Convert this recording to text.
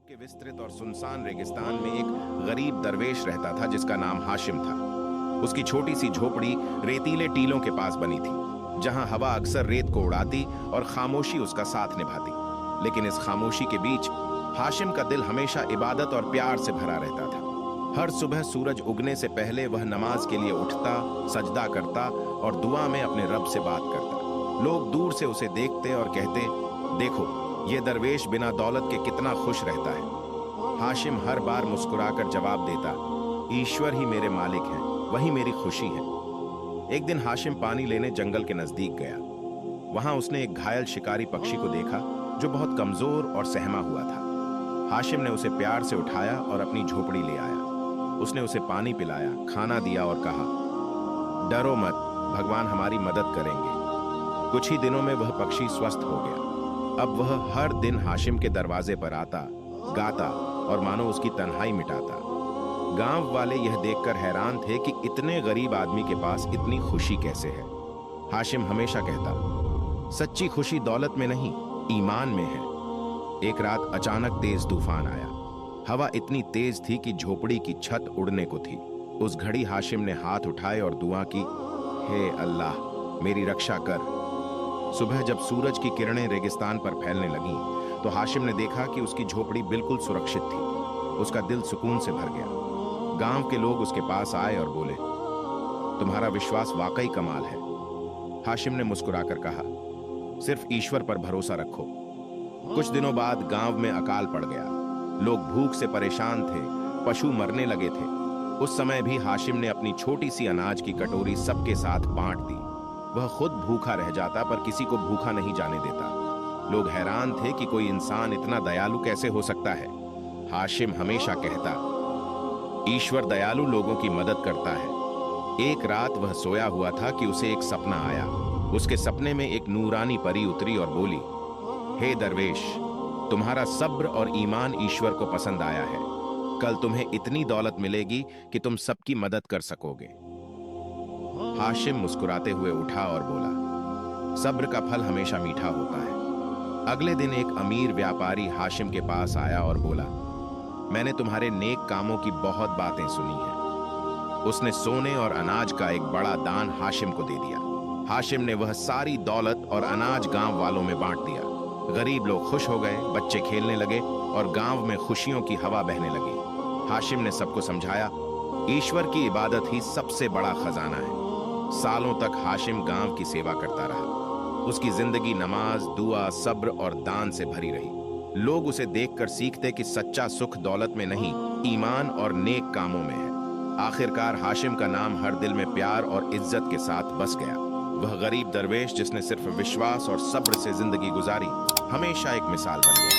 के विस्तृत और सुनसान रेगिस्तान में एक गरीब दरवेश रहता था जिसका नाम हाशिम था। उसकी छोटी सी झोपड़ी रेतीले टीलों के पास बनी थी, जहां हवा अक्सर रेत को उड़ाती और खामोशी उसका साथ निभाती। लेकिन इस खामोशी के बीच हाशिम का दिल हमेशा इबादत और प्यार से भरा रहता था। हर सुबह सूरज उगने से पहले वह नमाज के लिए उठता, सजदा करता और दुआ में अपने रब से बात करता। लोग दूर से उसे देखते और कहते, देखो ये दरवेश बिना दौलत के कितना खुश रहता है। हाशिम हर बार मुस्कुराकर जवाब देता, ईश्वर ही मेरे मालिक हैं, वही मेरी खुशी है। एक दिन हाशिम पानी लेने जंगल के नजदीक गया। वहां उसने एक घायल शिकारी पक्षी को देखा जो बहुत कमजोर और सहमा हुआ था। हाशिम ने उसे प्यार से उठाया और अपनी झोपड़ी ले आया। उसने उसे पानी पिलाया, खाना दिया और कहा, डरो मत, भगवान हमारी मदद करेंगे। कुछ ही दिनों में वह पक्षी स्वस्थ हो गया। अब वह हर दिन हाशिम के दरवाजे पर आता, गाता और मानो उसकी तन्हाई मिटाता। गांव वाले यह देखकर हैरान थे कि इतने गरीब आदमी के पास इतनी खुशी कैसे है। हाशिम हमेशा कहता, सच्ची खुशी दौलत में नहीं, ईमान में है। एक रात अचानक तेज तूफान आया। हवा इतनी तेज थी कि झोपड़ी की छत उड़ने को थी। उस घड़ी हाशिम ने हाथ उठाए और दुआ की, हे अल्लाह मेरी रक्षा कर। सुबह जब सूरज की किरणें रेगिस्तान पर फैलने लगीं, तो हाशिम ने देखा कि उसकी झोपड़ी बिल्कुल सुरक्षित थी। उसका दिल सुकून से भर गया। गांव के लोग उसके पास आए और बोले, तुम्हारा विश्वास वाकई कमाल है। हाशिम ने मुस्कुराकर कहा, सिर्फ ईश्वर पर भरोसा रखो। कुछ दिनों बाद गांव में अकाल पड़ गया। लोग भूख से परेशान थे, पशु मरने लगे थे। उस समय भी हाशिम ने अपनी छोटी सी अनाज की कटोरी सबके साथ बांट दी। वह खुद भूखा रह जाता पर किसी को भूखा नहीं जाने देता। लोग हैरान थे कि कोई इंसान इतना दयालु कैसे हो सकता है। हाशिम हमेशा कहता, ईश्वर दयालु लोगों की मदद करता है। एक रात वह सोया हुआ था कि उसे एक सपना आया। उसके सपने में एक नूरानी परी उतरी और बोली, हे दरवेश, तुम्हारा सब्र और ईमान ईश्वर को पसंद आया है। कल तुम्हें इतनी दौलत मिलेगी कि तुम सबकी मदद कर सकोगे। हाशिम मुस्कुराते हुए उठा और बोला, सब्र का फल हमेशा मीठा होता है। अगले दिन एक अमीर व्यापारी हाशिम के पास आया और बोला, मैंने तुम्हारे नेक कामों की बहुत बातें सुनी हैं। उसने सोने और अनाज का एक बड़ा दान हाशिम को दे दिया। हाशिम ने वह सारी दौलत और अनाज गांव वालों में बांट दिया। गरीब लोग खुश हो गए, बच्चे खेलने लगे और गांव में खुशियों की हवा बहने लगी। हाशिम ने सबको समझाया, ईश्वर की इबादत ही सबसे बड़ा खजाना है। सालों तक हाशिम गांव की सेवा करता रहा। उसकी जिंदगी नमाज, दुआ, सब्र और दान से भरी रही। लोग उसे देखकर सीखते कि सच्चा सुख दौलत में नहीं, ईमान और नेक कामों में है। आखिरकार हाशिम का नाम हर दिल में प्यार और इज्जत के साथ बस गया। वह गरीब दरवेश जिसने सिर्फ विश्वास और सब्र से जिंदगी गुजारी, हमेशा एक मिसाल बन गया।